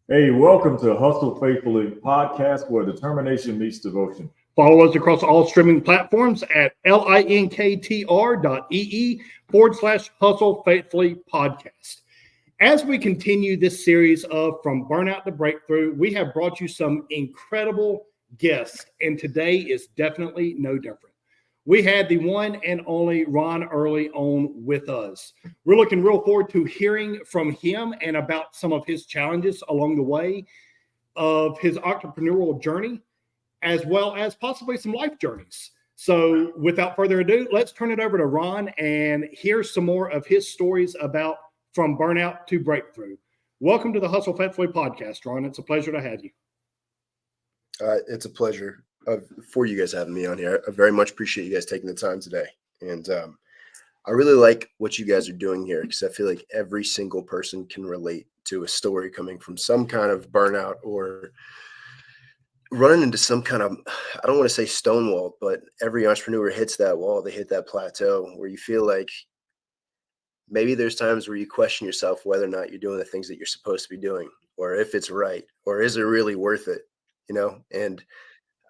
Hey, welcome to Hustle Faithfully podcast where determination meets devotion. Follow us across all streaming platforms at linktr.ee/hustle faithfully podcast. As we continue this series of From Burnout to Breakthrough, we have brought you some incredible guests, and today is definitely no different. We had the one and only Ron Early on with us. We're looking real forward to hearing from him and about some of his challenges along the way of his entrepreneurial journey, as well as possibly some life journeys. So without further ado, let's turn it over to Ron and hear some more of his stories about From Burnout to Breakthrough. Welcome to the Hustle Faithfully podcast, Ron. It's a pleasure to have you. It's a pleasure for you guys having me on here. I very much appreciate you guys taking the time today. And I really like what you guys are doing here because I feel like every single person can relate to a story coming from some kind of burnout or running into some kind of, I don't want to say stonewall, but every entrepreneur hits that wall. They hit that plateau where you feel like maybe there's times where you question yourself whether or not you're doing the things that you're supposed to be doing, or if it's right, or is it really worth it, And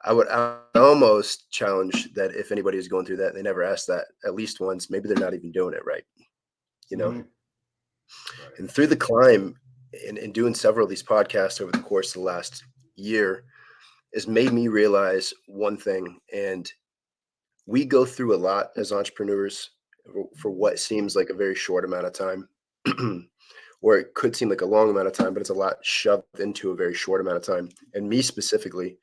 I would almost challenge that if anybody is going through that, they never ask that at least once. Maybe they're not even doing it right, Mm-hmm. And through the climb and doing several of these podcasts over the course of the last year has made me realize one thing. And we go through a lot as entrepreneurs for what seems like a very short amount of time, or it could seem like a long amount of time, but it's a lot shoved into a very short amount of time. And me specifically,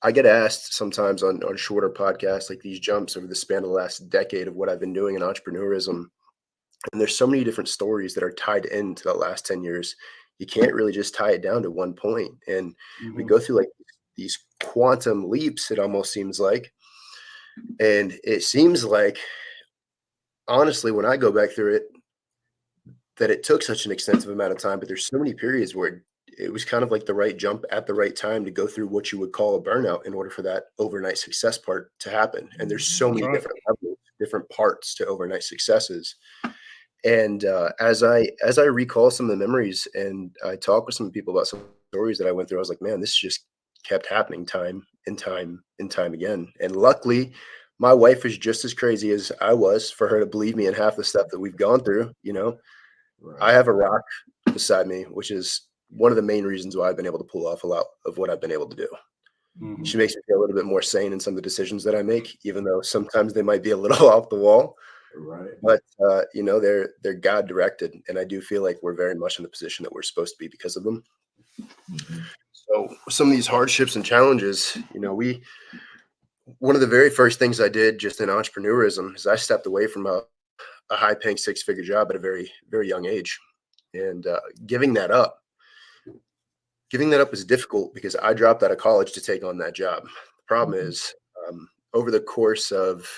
I get asked sometimes on shorter podcasts, like these jumps over the span of the last decade of what I've been doing in entrepreneurism. And there's so many different stories that are tied into the last 10 years. You can't really just tie it down to one point. And we go through like these quantum leaps, it almost seems like. And it seems like, honestly, when I go back through it, that it took such an extensive amount of time, but there's so many periods where it was kind of like the right jump at the right time to go through what you would call a burnout in order for that overnight success part to happen. And there's so many different levels, different parts to overnight successes. And as I recall some of the memories and I talk with some people about some stories that I went through, I was like, man, this just kept happening time and time and time again. And luckily, my wife was just as crazy as I was for her to believe me in half the stuff that we've gone through. Right. I have a rock beside me, which is one of the main reasons why I've been able to pull off a lot of what I've been able to do. Mm-hmm. She makes me feel a little bit more sane in some of the decisions that I make, even though sometimes they might be a little off the wall. Right. But they're God directed, and I do feel like we're very much in the position that we're supposed to be because of them. Mm-hmm. So some of these hardships and challenges, one of the very first things I did just in entrepreneurism is I stepped away from a high-paying six-figure job at a very, very young age, and giving that up is difficult because I dropped out of college to take on that job. The problem is, over the course of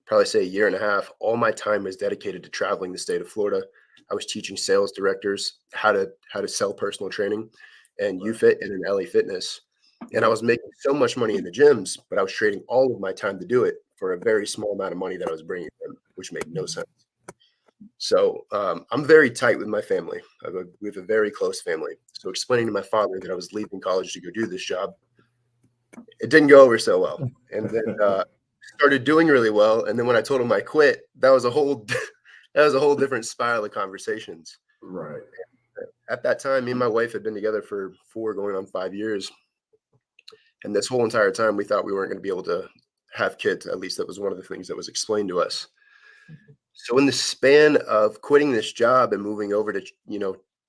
probably say a year and a half, all my time was dedicated to traveling the state of Florida. I was teaching sales directors how to sell personal training and UFIT and in LA Fitness. And I was making so much money in the gyms, but I was trading all of my time to do it for a very small amount of money that I was bringing in, which made no sense. So I'm very tight with my family. We have a very close family. So explaining to my father that I was leaving college to go do this job, it didn't go over so well. And then started doing really well. And then when I told him I quit, that was a whole different spiral of conversations. Right. At that time, me and my wife had been together for 4 going on 5 years. And this whole entire time, we thought we weren't going to be able to have kids. At least that was one of the things that was explained to us. So in the span of quitting this job and moving over to,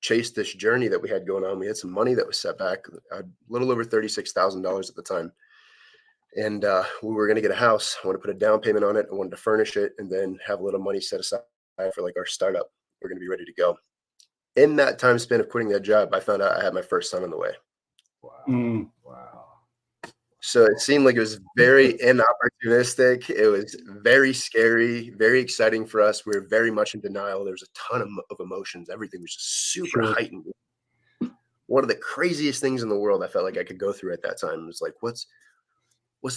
chase this journey that we had going on, we had some money that was set back, a little over $36,000 at the time. And we were going to get a house. I wanted to put a down payment on it. I wanted to furnish it and then have a little money set aside for like our startup. We're going to be ready to go. In that time span of quitting that job, I found out I had my first son on the way. Wow. Wow. So it seemed like it was very inopportunistic. It was very scary, very exciting for us. We were very much in denial. There was a ton of emotions. Everything was just super heightened. One of the craziest things in the world I felt like I could go through at that time was like, what's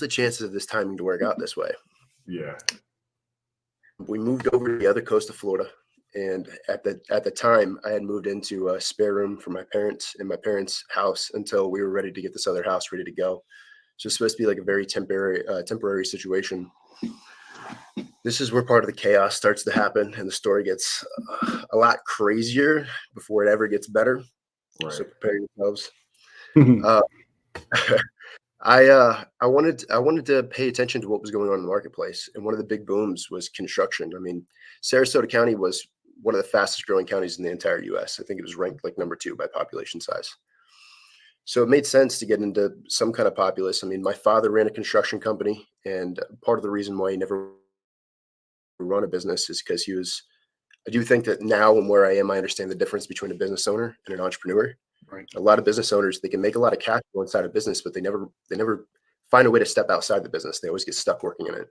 the chances of this timing to work out this way? Yeah. We moved over to the other coast of Florida And at the time, I had moved into a spare room for my parents in my parents' house until we were ready to get this other house ready to go. So it's supposed to be like a very temporary situation. This is where part of the chaos starts to happen, and the story gets a lot crazier before it ever gets better. Right. So prepare yourselves. Uh, I wanted to pay attention to what was going on in the marketplace, and one of the big booms was construction. I mean, Sarasota County was one of the fastest growing counties in the entire U.S. I think it was ranked like number 2 by population size. So it made sense to get into some kind of populace. I mean, my father ran a construction company, and part of the reason why he never run a business is because he was. I do think that now and where I am, I understand the difference between a business owner and an entrepreneur. Right. A lot of business owners, they can make a lot of cash flow inside a business, but they never find a way to step outside the business. They always get stuck working in it.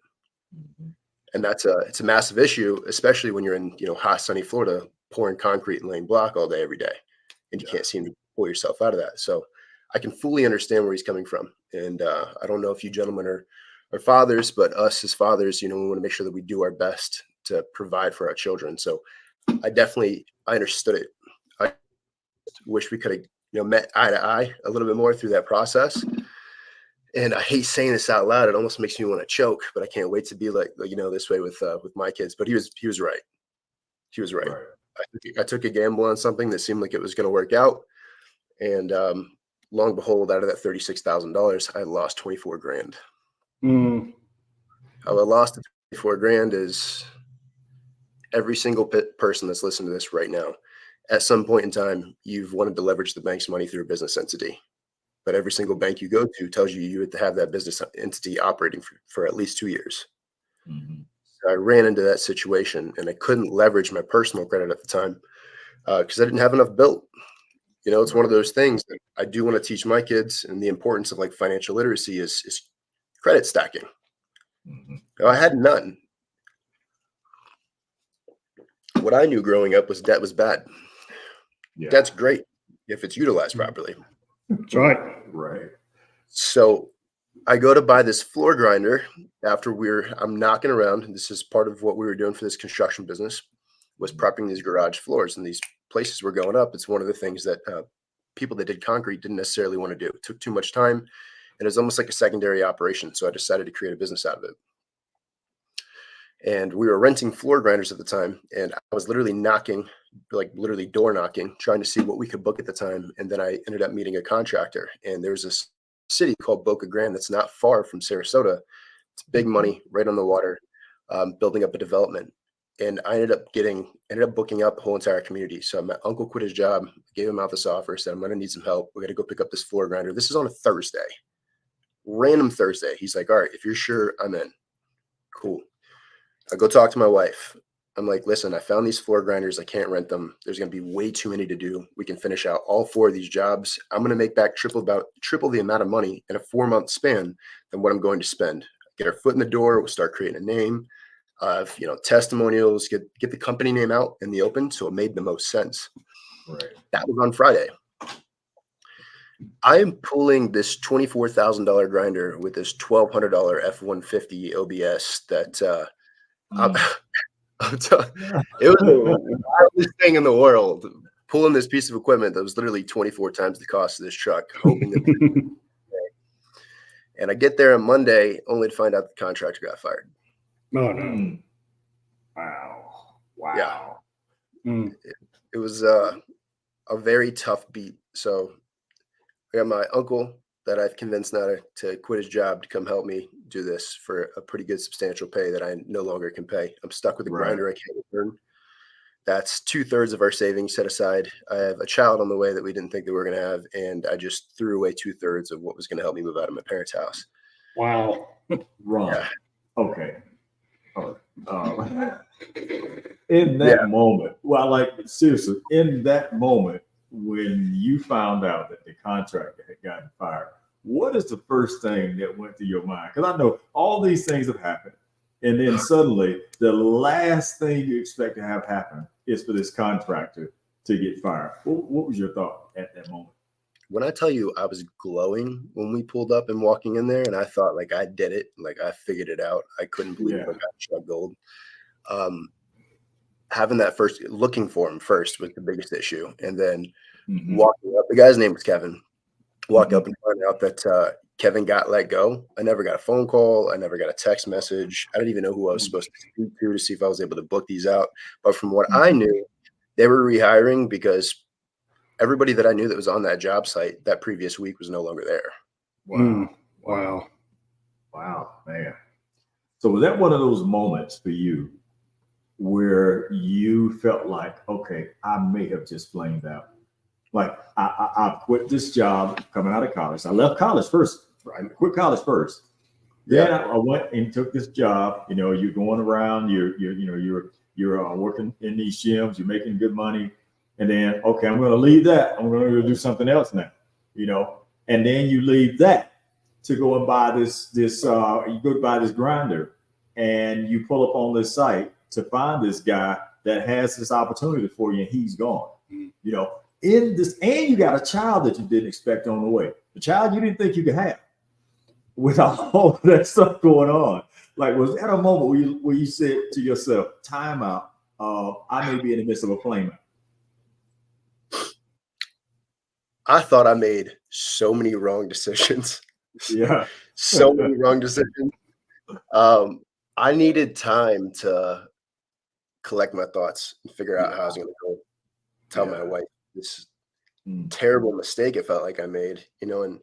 And it's a massive issue, especially when you're in, hot, sunny Florida, pouring concrete and laying block all day, every day, and you can't seem to pull yourself out of that. So I can fully understand where he's coming from. And I don't know if you gentlemen are fathers, but us as fathers, we want to make sure that we do our best to provide for our children. So I understood it. I wish we could have, met eye to eye a little bit more through that process. And I hate saying this out loud. It almost makes me want to choke, but I can't wait to be like this way with my kids. But he was right. He was right. I took a gamble on something that seemed like it was going to work out. And long and behold, out of that $36,000, I lost 24 grand. How I lost the 24 grand is every single person that's listening to this right now. At some point in time, you've wanted to leverage the bank's money through a business entity. But every single bank you go to tells you have to have that business entity operating for at least 2 years. Mm-hmm. So I ran into that situation, and I couldn't leverage my personal credit at the time because I didn't have enough built. It's one of those things that I do want to teach my kids, and the importance of like financial literacy is credit stacking. Mm-hmm. I had none. What I knew growing up was debt was bad. Yeah. Debt's great if it's utilized properly. That's right. Right. So I go to buy this floor grinder after I'm knocking around. This is part of what we were doing for this construction business, was prepping these garage floors, and these places were going up. It's one of the things that people that did concrete didn't necessarily want to do. It took too much time, and it was almost like a secondary operation. So I decided to create a business out of it. And we were renting floor grinders at the time, and I was literally literally door knocking, trying to see what we could book at the time. And then I ended up meeting a contractor, and there's this city called Boca Grande that's not far from Sarasota. It's big money, right on the water, building up a development. And I ended up booking up the whole entire community. So my uncle quit his job, gave him out this offer, said, I'm going to need some help. We got to go pick up this floor grinder. This is on a Thursday, random Thursday. He's like, all right, if you're sure, I'm in. Cool. I go talk to my wife. I'm like, listen, I found these floor grinders. I can't rent them. There's going to be way too many to do. We can finish out all 4 of these jobs. I'm going to make back triple the amount of money in a 4-month span than what I'm going to spend. Get our foot in the door. We'll start creating a name. Testimonials, get the company name out in the open. So it made the most sense. Right. That was on Friday. I am pulling this $24,000 grinder with this $1,200 F-150 OBS that it was the wildest thing in the world, pulling this piece of equipment that was literally 24 times the cost of this truck, hoping that and I get there on Monday only to find out the contractor got fired. Oh, no. Wow. Yeah. It was a very tough beat. So I got my uncle that I've convinced now to quit his job to come help me do this for a pretty good substantial pay that I no longer can pay. I'm stuck with a grinder I can't return. That's 2/3 of our savings set aside. I have a child on the way that we didn't think that we were going to have, and I just threw away 2/3 of what was going to help me move out of my parents' house. Wow. Ron. Yeah. Okay. In that moment, seriously, in that moment when you found out that the contractor had gotten fired, what is the first thing that went through your mind? Because I know all these things have happened, and then suddenly the last thing you expect to have happen is for this contractor to get fired. What was your thought at that moment? When I tell you I was glowing when we pulled up and walking in there, and I thought like I did it, like I figured it out. I couldn't believe I got struck gold. having that first, looking for him first was the biggest issue. And then Mhm. walking up, the guy's name was Kevin. Walk Mhm. up and find out that Kevin got let go. I never got a phone call. I never got a text message. I didn't even know who I was supposed to speak to see if I was able to book these out. But from what I knew, they were rehiring because everybody that I knew that was on that job site that previous week was no longer there. Wow. Wow. Wow, man. So was that one of those moments for you where you felt like, okay, I may have just flamed out? Like I quit this job coming out of college. I left college first. I quit college first. Then Yeah. I went and took this job. You know, you're going around. You're working in these gyms. You're making good money. And then, okay, I'm going to leave that. I'm going to do something else now. You know, and then you leave that to go and buy this. You go to buy this grinder, and you pull up on this site to find this guy that has this opportunity for you, and he's gone. You know, in this, and you got a child that you didn't expect on the way, the child you didn't think you could have, with all of that stuff going on. Like, was that a moment where you said to yourself, time out, I may be in the midst of a flame out? I thought I made so many wrong decisions. Yeah. So many wrong decisions. I needed time to collect my thoughts and figure out how I was going to go tell my wife this terrible mistake it felt like I made, and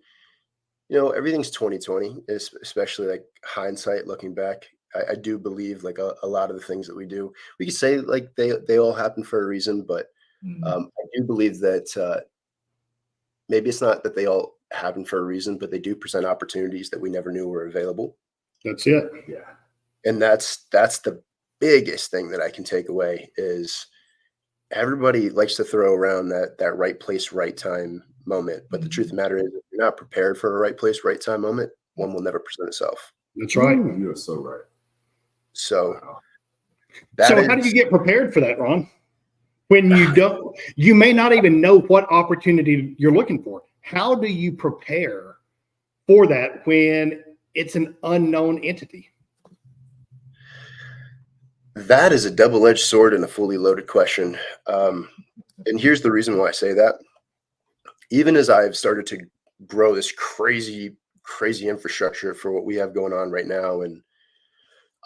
everything's 2020, especially like hindsight looking back. I do believe like a lot of the things that we do, we could say like they all happen for a reason, but I do believe that maybe it's not that they all happen for a reason, but they do present opportunities that we never knew were available. That's it. Yeah. And that's the biggest thing that I can take away is everybody likes to throw around that right place, right time moment. But the truth of the matter is, if you're not prepared for a right place, right time moment, one will never present itself. That's right. Ooh, you're so right. So, Wow. How do you get prepared for that, Ron? When you may not even know what opportunity you're looking for. How do you prepare for that when it's an unknown entity? That is a double-edged sword and a fully loaded question. And here's the reason why I say that. Even as I've started to grow this crazy infrastructure for what we have going on right now, and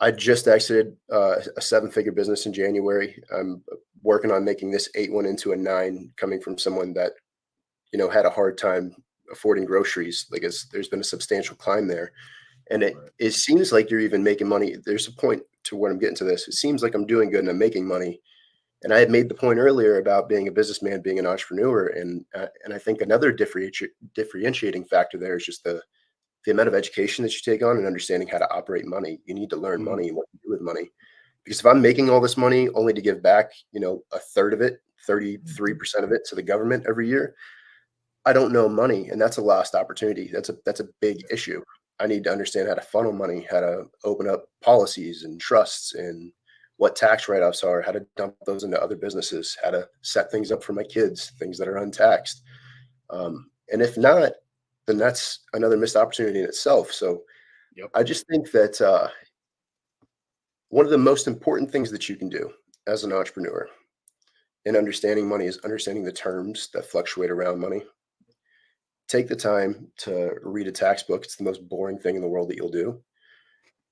I just exited a 7-figure business in January. I'm working on making this 8 into a 9, coming from someone that, had a hard time affording groceries. Like there's been a substantial climb there. And it seems like you're even making money. There's a point to where I'm getting to this. It seems like I'm doing good and I'm making money. And I had made the point earlier about being a businessman, being an entrepreneur. And I think another differentiating factor there is just the amount of education that you take on and understanding how to operate money. You need to learn money and what to do with money. Because if I'm making all this money only to give back, a third of it, 33% of it to the government every year, I don't know money. And that's a lost opportunity. That's a big issue. I need to understand how to funnel money, how to open up policies and trusts and what tax write-offs are, how to dump those into other businesses, how to set things up for my kids, things that are untaxed. And if not, then that's another missed opportunity in itself. So I just think that one of the most important things that you can do as an entrepreneur in understanding money is understanding the terms that fluctuate around money. Take the time to read a tax book. It's the most boring thing in the world that you'll do.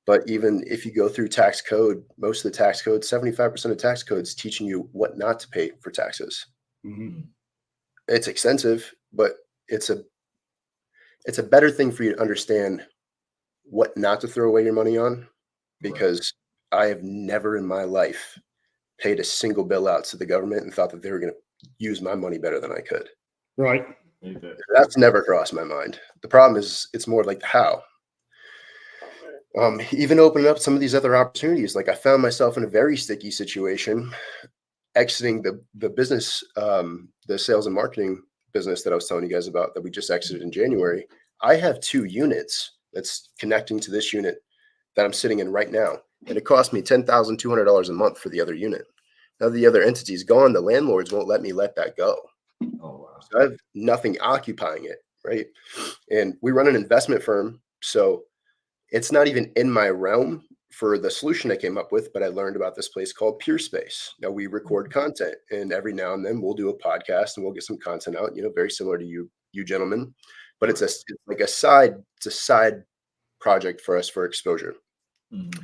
But even if you go through tax code, most of the tax code, 75% of tax code is teaching you what not to pay for taxes. It's extensive, but it's a better thing for you to understand what not to throw away your money on, because I have never in my life paid a single bill out to the government and thought that they were going to use my money better than I could. Right. That's never crossed my mind. The problem is it's more like the how. Even opening up some of these other opportunities, like I found myself in a very sticky situation, exiting the business, the sales and marketing business that I was telling you guys about that we just exited in January. I have 2 units that's connecting to this unit that I'm sitting in right now. And it cost me $10,200 a month for the other unit. Now the other entity is gone. The landlords won't let me let that go. Oh, wow. So I have nothing occupying it, right? And we run an investment firm, so it's not even in my realm for the solution I came up with, but I learned about this place called Pure Space. Now we record content, and every now and then we'll do a podcast and we'll get some content out, very similar to you gentlemen, but it's like a side project for us for exposure. Mm-hmm.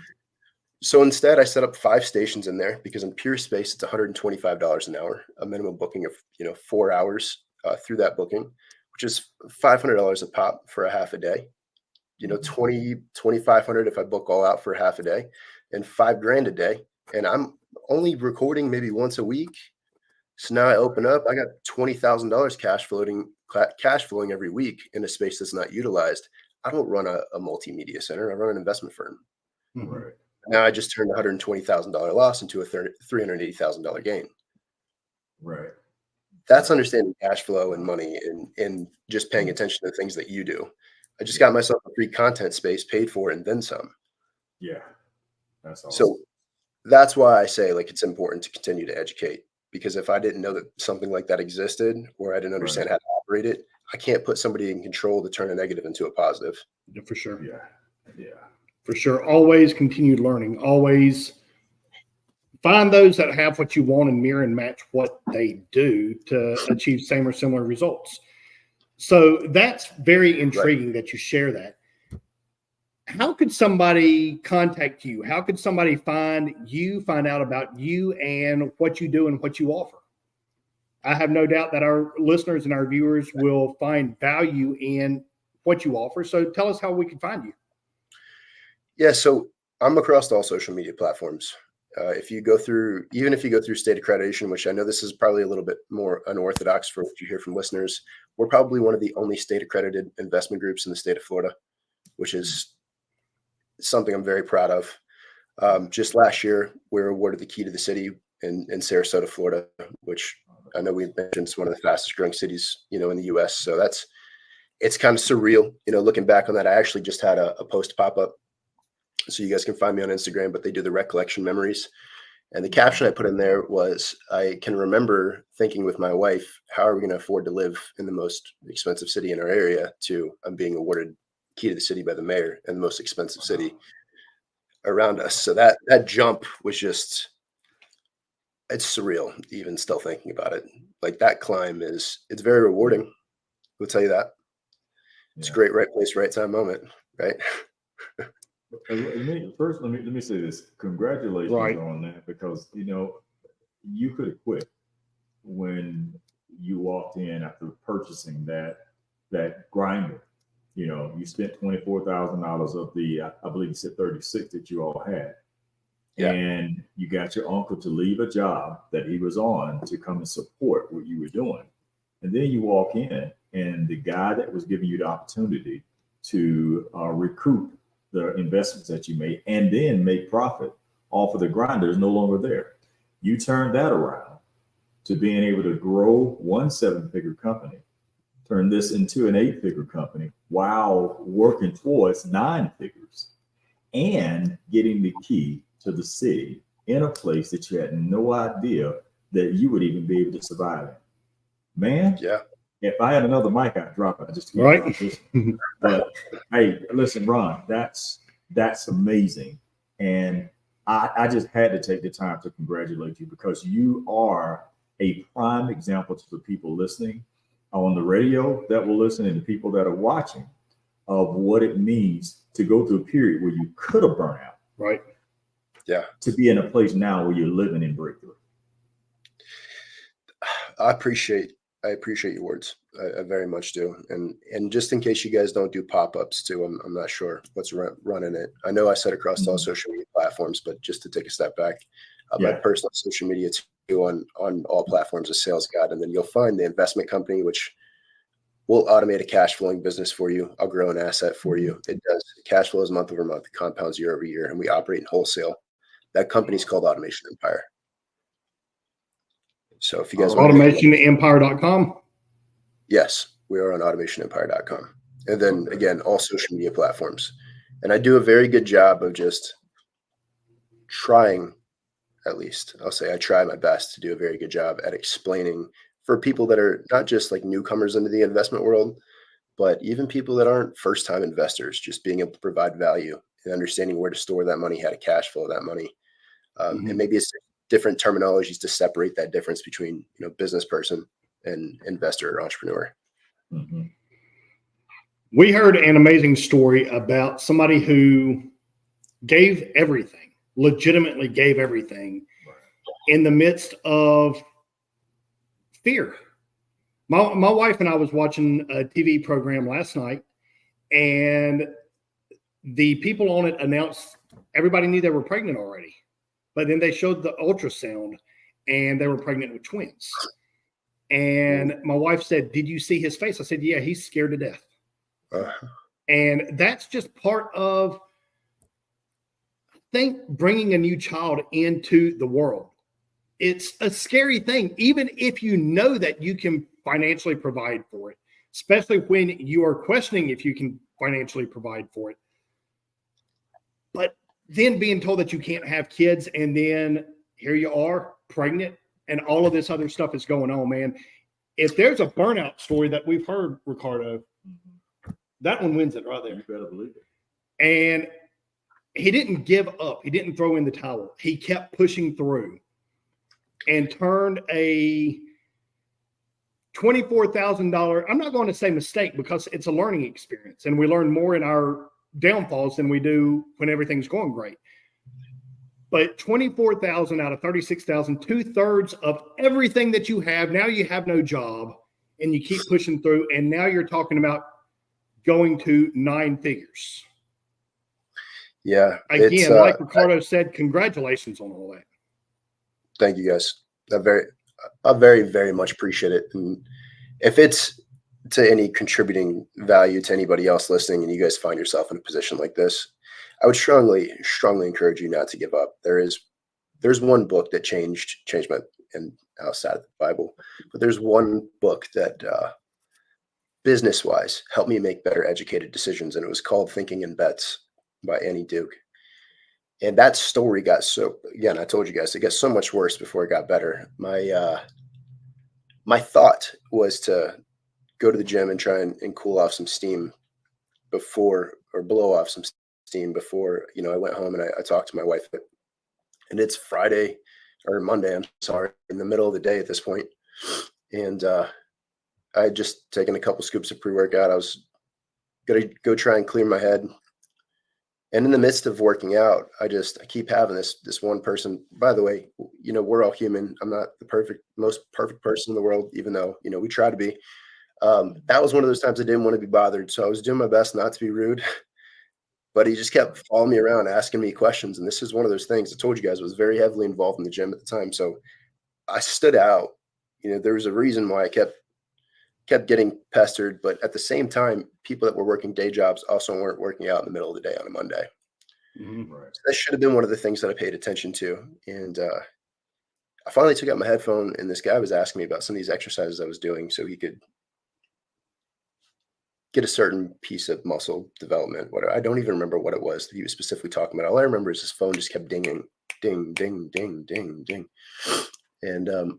So instead I set up 5 stations in there because in Pure Space, it's $125 an hour, a minimum booking of, 4 hours through that booking, which is $500 a pop for a half a day. 2,500 if I book all out for half a day, and $5,000 a day. And I'm only recording maybe once a week. So now I open up, I got $20,000 cash flowing every week in a space that's not utilized. I don't run a multimedia center. I run an investment firm. Right. Now I just turned a $120,000 loss into a $380,000 gain. Right. That's understanding cash flow and money and just paying attention to the things that you do. I just got myself a free content space, paid for, and then some. Yeah. That's awesome. So that's why I say it's important to continue to educate, because if I didn't know that something like that existed, or I didn't understand how to operate it, I can't put somebody in control to turn a negative into a positive. Yeah, for sure. Yeah. Yeah. For sure. Always continue learning. Always find those that have what you want and mirror and match what they do to achieve same or similar results. So that's very intriguing that you share that. How could somebody contact you? How could somebody find out about you and what you do and what you offer? I have no doubt that our listeners and our viewers will find value in what you offer. So tell us how we can find you. Yeah, so I'm across all social media platforms. If you go through state accreditation, which I know this is probably a little bit more unorthodox for what you hear from listeners, we're probably one of the only state accredited investment groups in the state of Florida, which is something I'm very proud of. Just last year, we were awarded the key to the city in Sarasota, Florida, which I know we mentioned is one of the fastest growing cities, in the U.S. So it's kind of surreal, looking back on that. I actually just had a post pop up. So you guys can find me on Instagram, but they do the recollection memories. And the caption I put in there was, I can remember thinking with my wife, how are we going to afford to live in the most expensive city in our area, to I'm being awarded key to the city by the mayor and the most expensive city around us. So that jump was just, it's surreal, even still thinking about it. Like that climb it's very rewarding. We'll tell you that. It's a great right place, right time moment, right? Let me say this. Congratulations on that, because you could have quit when you walked in after purchasing that grinder. You spent $24,000 of the, I believe you said 36 that you all had. Yeah. And you got your uncle to leave a job that he was on to come and support what you were doing. And then you walk in, and the guy that was giving you the opportunity to recruit the investments that you made and then make profit off of the grinder is no longer there. You turned that around to being able to grow one 7-figure company, turn this into an 8-figure company while working towards 9 figures and getting the key to the city in a place that you had no idea that you would even be able to survive in. Man, yeah. If I had another mic, I'd drop it. I just can't. But hey, listen, Ron, that's amazing. And I just had to take the time to congratulate you, because you are a prime example to the people listening on the radio that will listen, and the people that are watching, of what it means to go through a period where you could have burned out. Right. Yeah. To be in a place now where you're living in breakthrough. I appreciate your words. I very much do. And just in case you guys don't do pop-ups too, I'm not sure what's running it. I know I said across all social media platforms, but just to take a step back, my personal social media too on all platforms is Sales God. And then you'll find the investment company, which will automate a cash flowing business for you. I'll grow an asset for you. It does. Cash flows month over month, compounds year over year, and we operate in wholesale. That company's called Automation Empire. So if you guys want AutomationEmpire.com. Yes, we are on AutomationEmpire.com. And then again, all social media platforms. And I do a very good job of just trying, at least I'll say I try my best to do a very good job at explaining for people that are not just like newcomers into the investment world, but even people that aren't first-time investors, just being able to provide value and understanding where to store that money, how to cash flow that money. Mm-hmm. And maybe it's different terminologies to separate that difference between, business person and investor or entrepreneur. Mm-hmm. We heard an amazing story about somebody who gave everything, legitimately gave everything in the midst of fear. My wife and I was watching a TV program last night, and the people on it announced everybody knew they were pregnant already. But then they showed the ultrasound, and they were pregnant with twins. And my wife said, "Did you see his face?" I said, "Yeah, he's scared to death." And that's just part of, I think, bringing a new child into the world. It's a scary thing, even if you know that you can financially provide for it, especially when you are questioning if you can financially provide for it. But then being told that you can't have kids, and then here you are pregnant, and all of this other stuff is going on, man. If there's a burnout story that we've heard, Ricardo, that one wins it right there. You better believe it. And he didn't give up. He didn't throw in the towel. He kept pushing through and turned a $24,000, I'm not going to say mistake, because it's a learning experience, and we learn more in our downfalls than we do when everything's going great. But 24,000 out of 36,000, 2/3 of everything that you have. Now you have no job, and you keep pushing through. And now you're talking about going to 9 figures. Yeah. Again, like Ricardo said, congratulations on all that. Thank you, guys. I very, very much appreciate it. And if it's to any contributing value to anybody else listening, and you guys find yourself in a position like this, I would strongly encourage you not to give up. There's one book that changed my, and outside of the Bible, but there's one book that business-wise helped me make better educated decisions, and it was called Thinking in Bets by Annie Duke. And that story got again, I told you guys, it got so much worse before it got better. My thought was to go to the gym and try and cool off some steam blow off some steam before, I went home, and I talked to my wife. And it's Friday or Monday, I'm sorry, in the middle of the day at this point. And I had just taken a couple scoops of pre-workout. I was going to go try and clear my head. And in the midst of working out, I keep having this one person. By the way, we're all human. I'm not the most perfect person in the world, even though, we try to be. That was one of those times I didn't want to be bothered. So I was doing my best not to be rude, but he just kept following me around, asking me questions. And this is one of those things I told you guys, I was very heavily involved in the gym at the time. So I stood out. There was a reason why I kept getting pestered, but at the same time, people that were working day jobs also weren't working out in the middle of the day on a Monday. Mm-hmm. Right. So that should have been one of the things that I paid attention to. And I finally took out my headphone, and this guy was asking me about some of these exercises I was doing so he could get a certain piece of muscle development. I don't even remember what it was that he was specifically talking about. All I remember is his phone just kept dinging, ding, ding, ding, ding, ding. And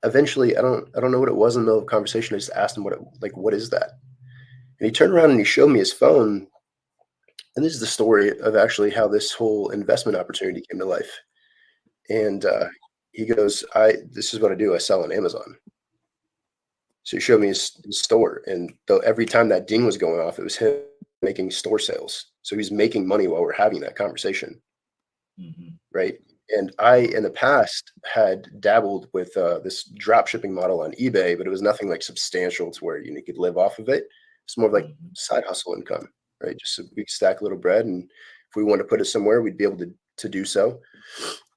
eventually, I don't know what it was in the middle of the conversation. I just asked him what is that? And he turned around and he showed me his phone. And this is the story of actually how this whole investment opportunity came to life. And he goes, this is what I do. I sell on Amazon. So he showed me his store. And every time that ding was going off, it was him making store sales. So he's making money while we're having that conversation. Mm-hmm. Right. And I, in the past, had dabbled with this drop shipping model on eBay, but it was nothing like substantial to where you could live off of it. It's more of like side hustle income, right? Just so we could stack a little bread, and if we wanted to put it somewhere, we'd be able to do so.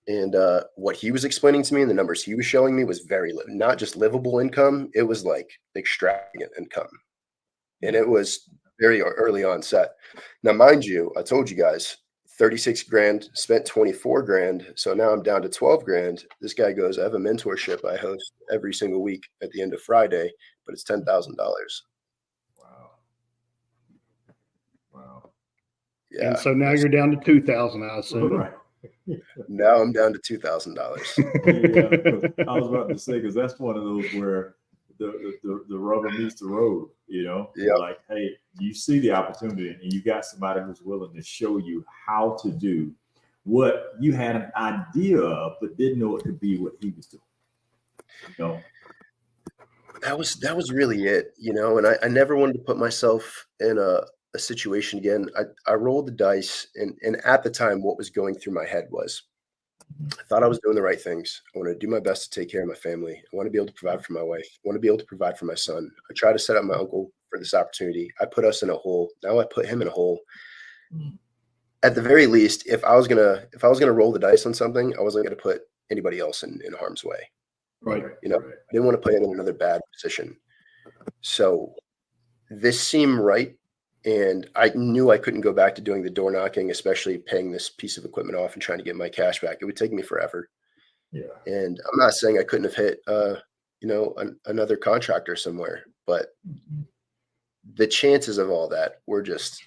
And what he was explaining to me and the numbers he was showing me was not just livable income. It was like extravagant income, and it was very early on set. Now, mind you, I told you guys, 36 grand, spent 24 grand. So now I'm down to 12 grand. This guy goes, I have a mentorship I host every single week at the end of Friday, but it's $10,000. Wow. Yeah. And so now you're down to 2,000, I assume. Right. Now I'm down to $2,000. Yeah, I was about to say, because that's one of those where the rubber meets the road, Yeah. Like, hey, you see the opportunity and you got somebody who's willing to show you how to do what you had an idea of, but didn't know it could be what he was doing. You know? That was really it, you know, and I never wanted to put myself in a situation again. I rolled the dice, and at the time, what was going through my head was, I thought I was doing the right things. I want to do my best to take care of my family. I want to be able to provide for my wife. I want to be able to provide for my son. I tried to set up my uncle for this opportunity. I put us in a hole. Now I put him in a hole. At the very least, if I was gonna roll the dice on something, I wasn't gonna put anybody else in harm's way. Right. You know, I didn't want to put him in another bad position. So this seemed right. And I knew I couldn't go back to doing the door knocking, especially paying this piece of equipment off and trying to get my cash back. It would take me forever. Yeah. And I'm not saying I couldn't have hit, you know, another contractor somewhere, but the chances of all that were just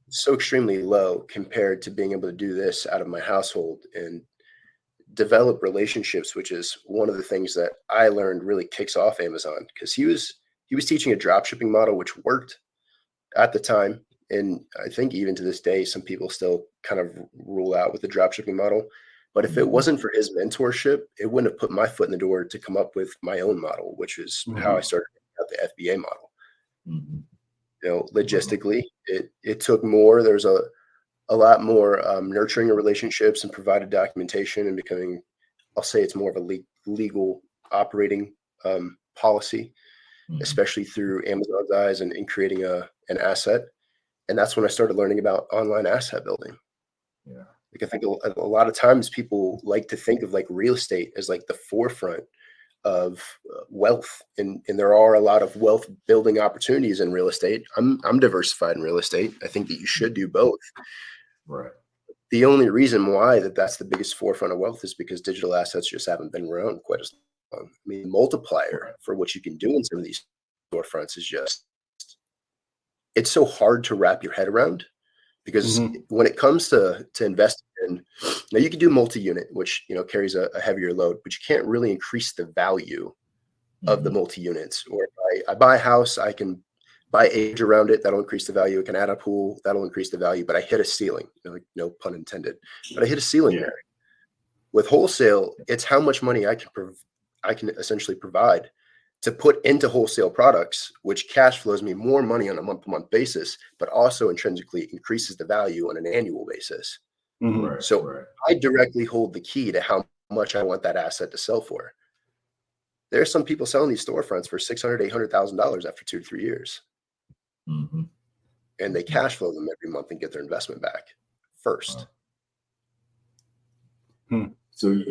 so extremely low compared to being able to do this out of my household and develop relationships, which is one of the things that I learned really kicks off Amazon, because he was teaching a drop shipping model, which worked at the time. And I think even to this day, some people still kind of rule out with the drop shipping model. But if it wasn't for his mentorship, it wouldn't have put my foot in the door to come up with my own model, which is how I started out the FBA model. You know, logistically, it took more. There's a lot more nurturing of relationships and provided documentation and becoming, I'll say it's more of a legal operating policy, especially through Amazon's eyes and creating an asset. And that's when I started learning about online asset building. Yeah. Like I think a lot of times people like to think of like real estate as like the forefront of wealth, and there are a lot of wealth building opportunities in real estate. I'm diversified in real estate. I think that you should do both. Right. The only reason why that's the biggest forefront of wealth is because digital assets just haven't been around quite as long. I mean, the multiplier for what you can do in some of these storefronts is just, it's so hard to wrap your head around, because when it comes to investing in, now you can do multi-unit, which, you know, carries a heavier load, but you can't really increase the value of the multi-units. Or if I buy a house, I can buy age around it. That'll increase the value. I can add a pool. That'll increase the value, but I hit a ceiling, no pun intended, but I hit a ceiling there. With wholesale, it's how much money I can essentially provide to put into wholesale products, which cash flows me more money on a month-to-month basis, but also intrinsically increases the value on an annual basis. So I directly hold the key to how much I want that asset to sell for. There are some people selling these storefronts for $600,000, $800,000 after 2 to 3 years. And they cash flow them every month and get their investment back first. So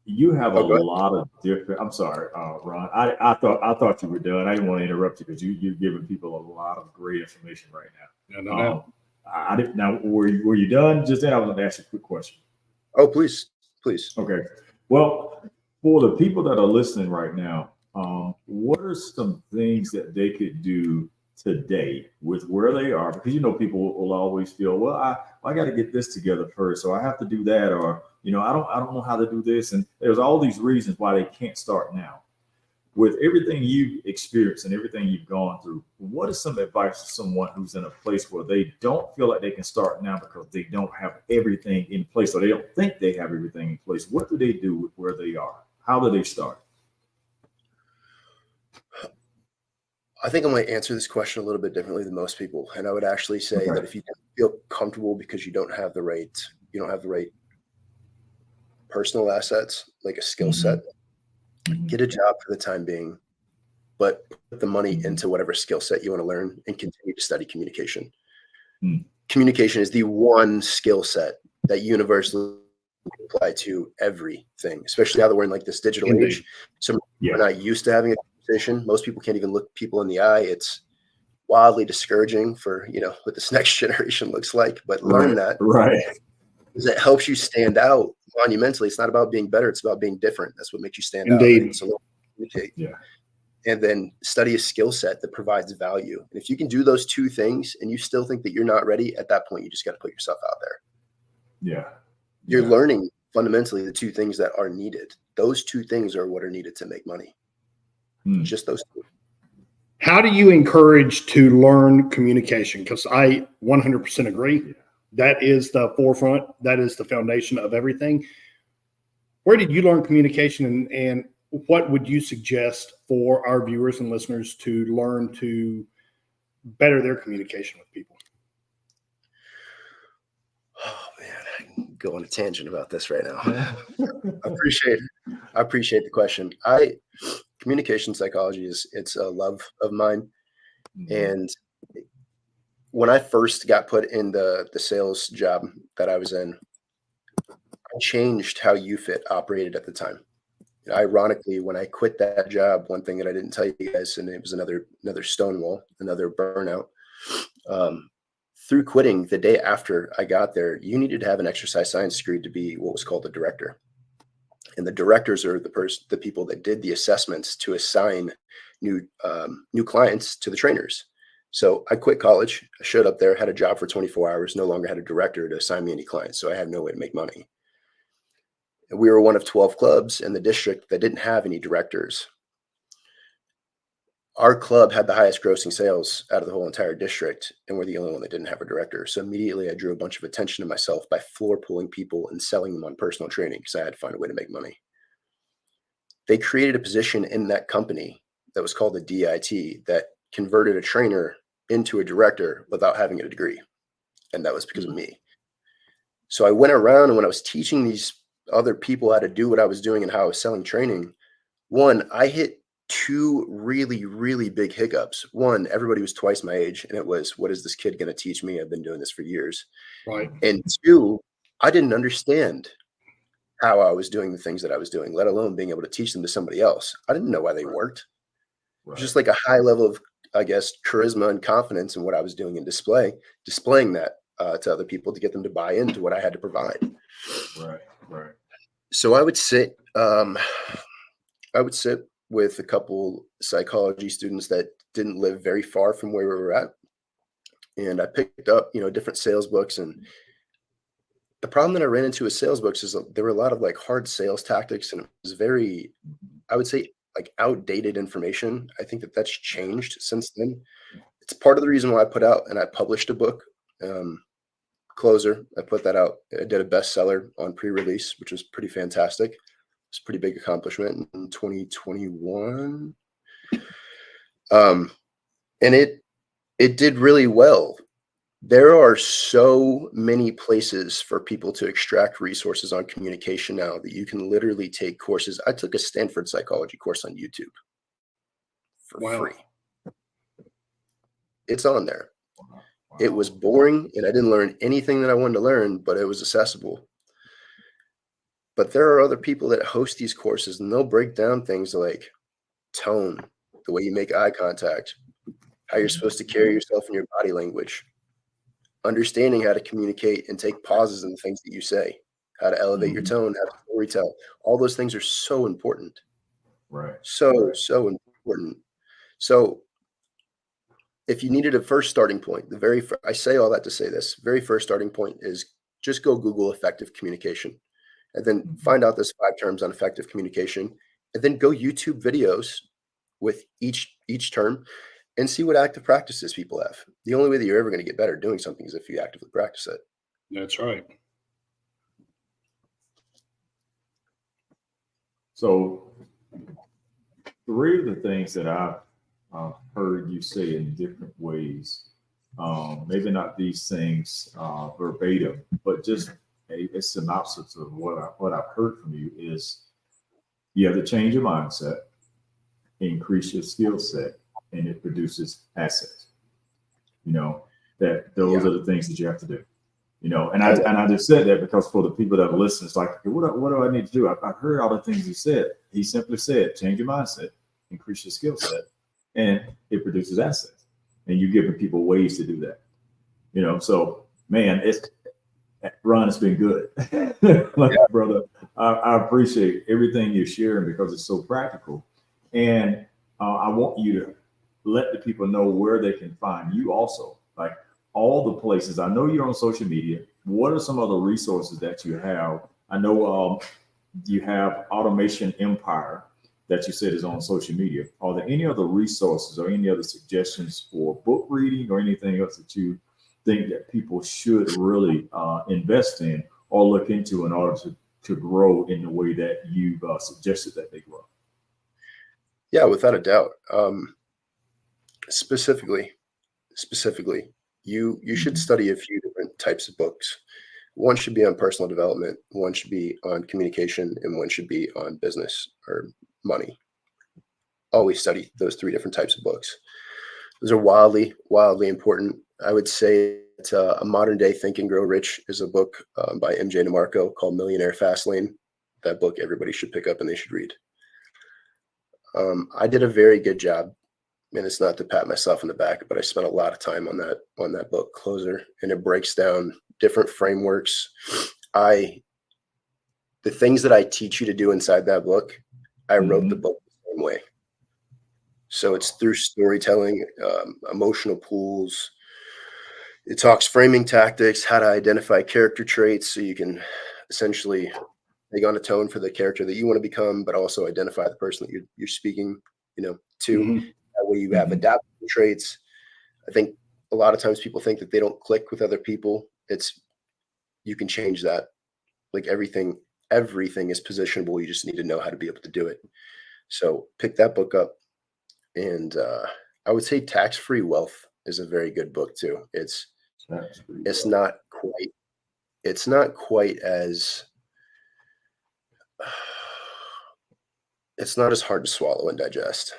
you have a lot of different. I'm sorry, Ron. I thought you were done. I didn't want to interrupt you because you're giving people a lot of great information right now. No. I didn't. Now, were you done? Just then, I was going to ask you a quick question. Oh, please. Okay. Well, for the people that are listening right now, what are some things that they could do today with where they are? Because, you know, people will always feel, well, I got to get this together first, so I have to do that, or, you know, I don't know how to do this. And there's all these reasons why they can't start now. With everything you've experienced and everything you've gone through, what is some advice to someone who's in a place where they don't feel like they can start now because they don't have everything in place, or they don't think they have everything in place? What do they do with where they are? How do they start? I think I might answer this question a little bit differently than most people. And I would actually say that if you don't feel comfortable because you don't have the right personal assets, like a skill set, get a job for the time being, but put the money into whatever skill set you want to learn and continue to study communication. Communication is the one skill set that universally apply to everything, especially now that we're in like this digital age. So we're not used to having a conversation. Most people can't even look people in the eye. It's wildly discouraging for, you know, what this next generation looks like, but learn that. Because it helps you stand out monumentally. It's not about being better. It's about being different. That's what makes you stand out. Right? So communicate. And then study a skill set that provides value. And if you can do those two things and you still think that you're not ready, at that point, you just got to put yourself out there. You're learning fundamentally the two things that are needed. Those two things are what are needed to make money. Just those two. How do you encourage to learn communication? Because I 100% agree. That is the forefront. That is the foundation of everything. Where did you learn communication, and what would you suggest for our viewers and listeners to learn to better their communication with people? Oh man, I can go on a tangent about this right now. I appreciate the question. Communication psychology it's a love of mine. And when I first got put in the sales job that I was in, I changed how UFIT operated at the time. Ironically, when I quit that job, one thing that I didn't tell you guys, and it was another Stonewall, another burnout. Through quitting, the day after I got there, you needed to have an exercise science degree to be what was called a director. And the directors are the people that did the assessments to assign new clients to the trainers. So I quit college. I showed up there, had a job for 24 hours, no longer had a director to assign me any clients. So I had no way to make money. And we were one of 12 clubs in the district that didn't have any directors. Our club had the highest grossing sales out of the whole entire district, and we're the only one that didn't have a director. So immediately I drew a bunch of attention to myself by floor pulling people and selling them on personal training because I had to find a way to make money. They created a position in that company that was called a DIT that converted a trainer into a director without having a degree. And that was because of me. So I went around, and when I was teaching these other people how to do what I was doing and how I was selling training, one, I hit two really, really big hiccups. One, everybody was twice my age, and it was, what is this kid going to teach me? I've been doing this for years. Right. And two, I didn't understand how I was doing the things that I was doing, let alone being able to teach them to somebody else. I didn't know why they worked. Right. Just like a high level of, I guess, charisma and confidence in what I was doing and displaying that to other people to get them to buy into what I had to provide. Right. So I would sit with a couple psychology students that didn't live very far from where we were at. And I picked up, different sales books. And the problem that I ran into with sales books is there were a lot of like hard sales tactics, and it was very, I would say, like outdated information. I think that that's changed since then. It's part of the reason why I put out and I published a book, Closer. I put that out. I did a bestseller on pre-release, which was pretty fantastic. It's a pretty big accomplishment in 2021. And it did really well. There are so many places for people to extract resources on communication now that you can literally take courses. I took a Stanford psychology course on YouTube for free. It's on there. Wow. It was boring, and I didn't learn anything that I wanted to learn, but it was accessible. But there are other people that host these courses, and they'll break down things like tone, the way you make eye contact, how you're supposed to carry yourself in your body language, understanding how to communicate and take pauses in the things that you say, how to elevate your tone, how to storytell. All those things are so important. Right. So important. So if you needed a first starting point, I say all that to say this, very first starting point is just go Google effective communication, and then find out this 5 terms on effective communication, and then go YouTube videos with each term and see what active practices people have. The only way that you're ever going to get better doing something is if you actively practice it. That's right. So 3 of the things that I've heard you say in different ways, maybe not these things verbatim, but just a synopsis of what I've heard from you is you have to change your mindset, increase your skill set, and it produces assets. That those are the things that you have to do. And I just said that because for the people that listen, it's like, okay, what do I need to do? I've heard all the things he said. He simply said, change your mindset, increase your skill set, and it produces assets. And you're giving people ways to do that. So man, Ron, it's been good. Brother, I appreciate everything you're sharing because it's so practical. And I want you to let the people know where they can find you also. Like all the places. I know you're on social media. What are some other resources that you have? I know you have Automation Empire. that you said is on social media. Are there any other resources or any other suggestions for book reading or anything else that you think that people should really invest in or look into in order to grow in the way that you've suggested that they grow? Yeah, without a doubt. Specifically, you should study a few different types of books. One should be on personal development, one should be on communication, and one should be on business or money. Always study those three different types of books. Those are wildly, wildly important. I would say that A Modern Day Think and Grow Rich is a book by MJ DeMarco called Millionaire Fastlane. That book everybody should pick up and they should read. I did a very good job, and it's not to pat myself on the back, but I spent a lot of time on that book, Closer, and it breaks down different frameworks. The things that I teach you to do inside that book, I wrote the book the same way. So it's through storytelling, emotional pools. It talks framing tactics, how to identify character traits so you can essentially take on a tone for the character that you want to become, but also identify the person that you're speaking, to. That way you have adaptable traits. I think a lot of times people think that they don't click with other people. You can change that. Like everything is positionable. You just need to know how to be able to do it. So pick that book up. And I would say Tax-Free Wealth is a very good book too. It's not quite as it's not as hard to swallow and digest.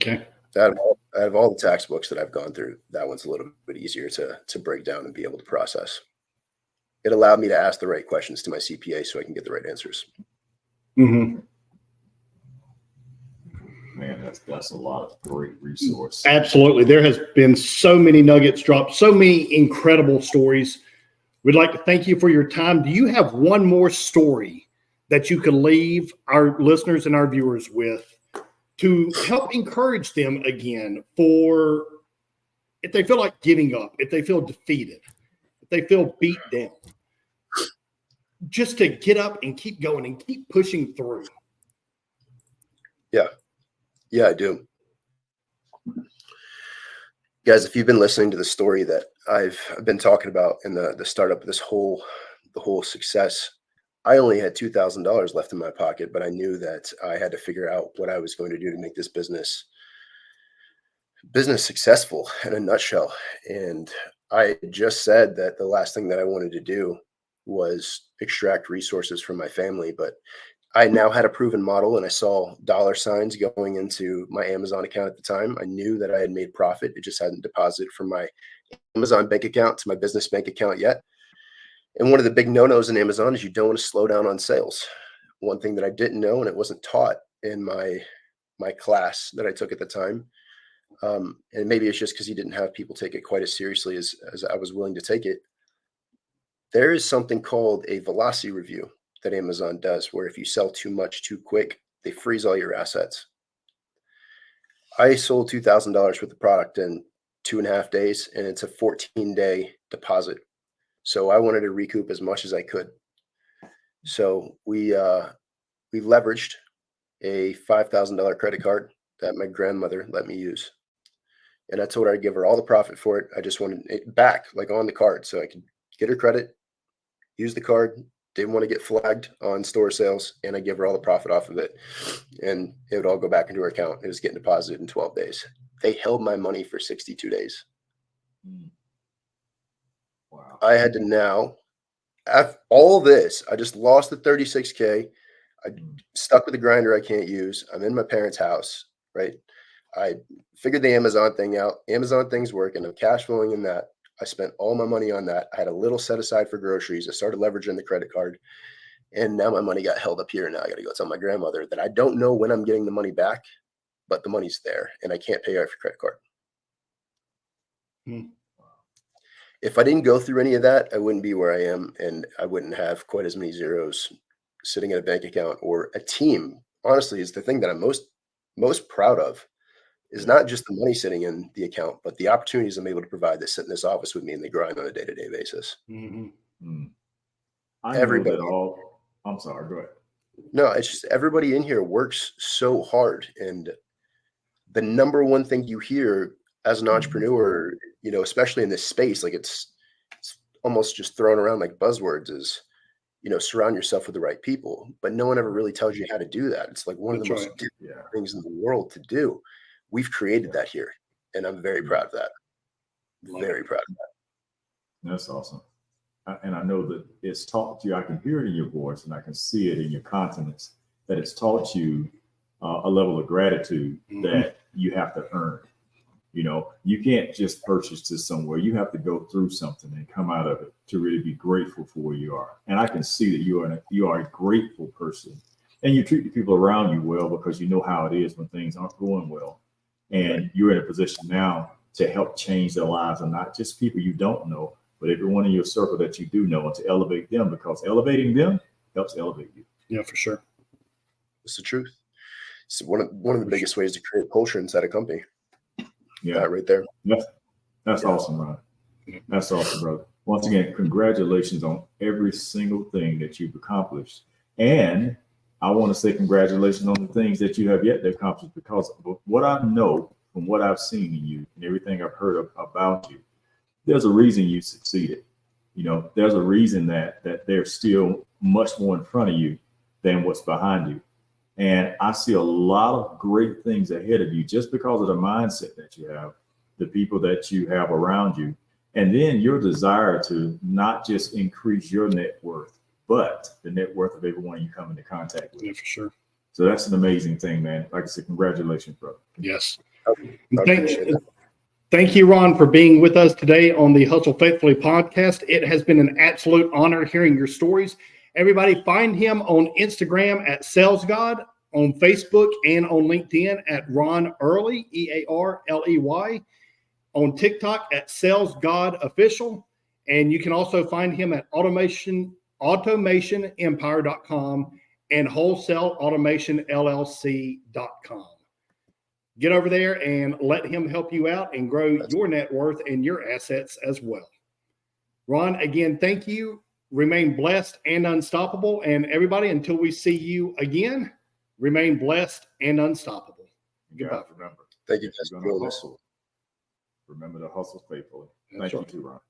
Okay. Out of all the tax books that I've gone through, that one's a little bit easier to break down and be able to process. It allowed me to ask the right questions to my CPA so I can get the right answers. Man, that's a lot of great resource. Absolutely. There has been so many nuggets dropped, so many incredible stories. We'd like to thank you for your time. Do you have one more story that you could leave our listeners and our viewers with to help encourage them again for if they feel like giving up, if they feel defeated, if they feel beat down, just to get up and keep going and keep pushing through? Yeah, I do. Guys, if you've been listening to the story that I've been talking about in the startup of the whole success, I only had $2,000 left in my pocket, but I knew that I had to figure out what I was going to do to make this business successful in a nutshell. And I just said that the last thing that I wanted to do was extract resources from my family, but I now had a proven model, and I saw dollar signs going into my Amazon account at the time. I knew that I had made profit. It just hadn't deposited from my Amazon bank account to my business bank account yet. And one of the big no-nos in Amazon is you don't want to slow down on sales. One thing that I didn't know, and it wasn't taught in my class that I took at the time, and maybe it's just because he didn't have people take it quite as seriously as I was willing to take it. There is something called a velocity review that Amazon does, where if you sell too much too quick, they freeze all your assets. I sold $2,000 worth of product in 2.5 days, and it's a 14-day deposit. So I wanted to recoup as much as I could. So we leveraged a $5,000 credit card that my grandmother let me use. And I told her I'd give her all the profit for it. I just wanted it back, like on the card, so I could get her credit, use the card, didn't want to get flagged on store sales, and I give her all the profit off of it. And it would all go back into her account. It was getting deposited in 12 days. They held my money for 62 days. Wow. I had to now, after all this, I just lost the 36K. I stuck with the grinder I can't use. I'm in my parents' house, right? I figured the Amazon thing out. Amazon thing's working. I'm cash flowing in that. I spent all my money on that. I had a little set aside for groceries. I started leveraging the credit card, and now my money got held up here. Now I got to go tell my grandmother that I don't know when I'm getting the money back, but the money's there, and I can't pay her for credit card. If I didn't go through any of that, I wouldn't be where I am, and I wouldn't have quite as many zeros sitting in a bank account or a team. Honestly, is the thing that I'm most proud of. Is not just the money sitting in the account, but the opportunities I'm able to provide that sit in this office with me and they grind on a day-to-day basis. I Everybody. know that all. I'm sorry. Go ahead. No, it's just everybody in here works so hard. And the number one thing you hear as an entrepreneur, especially in this space, like it's almost just thrown around like buzzwords, is, surround yourself with the right people. But no one ever really tells you how to do that. It's like one of the most difficult things in the world to do. We've created that here. And I'm very proud of that. Very proud of that. That's awesome. And I know that it's taught you, I can hear it in your voice and I can see it in your countenance, that it's taught you a level of gratitude that you have to earn. You can't just purchase this somewhere. You have to go through something and come out of it to really be grateful for where you are. And I can see that you are a grateful person, and you treat the people around you well because you know how it is when things aren't going well. And you're in a position now to help change their lives, and not just people you don't know, but everyone in your circle that you do know, and to elevate them, because elevating them helps elevate you. Yeah, for sure. It's the truth. It's one of the biggest ways to create culture inside a company. Yeah, right there. That's awesome, Ron. That's awesome, brother. Once again, congratulations on every single thing that you've accomplished. And I want to say congratulations on the things that you have yet to accomplish, because of what I know from what I've seen in you and everything I've heard about you, there's a reason you succeeded. There's a reason that there's still much more in front of you than what's behind you. And I see a lot of great things ahead of you just because of the mindset that you have, the people that you have around you, and then your desire to not just increase your net worth, but the net worth of everyone you come into contact with. Yeah, for sure. So that's an amazing thing, man. Like I said, congratulations, brother. Yes. I Thank you, Ron, for being with us today on the Hustle Faithfully podcast. It has been an absolute honor hearing your stories. Everybody, find him on Instagram at SalesGod, on Facebook and on LinkedIn at Ron Early, EARLEY, on TikTok at SalesGodOfficial, and you can also find him at automationempire.com and wholesaleautomationllc.com. Get over there and let him help you out and grow your net worth and your assets as well. Ron, again, thank you. Remain blessed and unstoppable. And everybody, until we see you again, remain blessed and unstoppable. Goodbye. Remember. Thank you guys for doing this. Remember to hustle faithfully. That's Thank you right. too, Ron.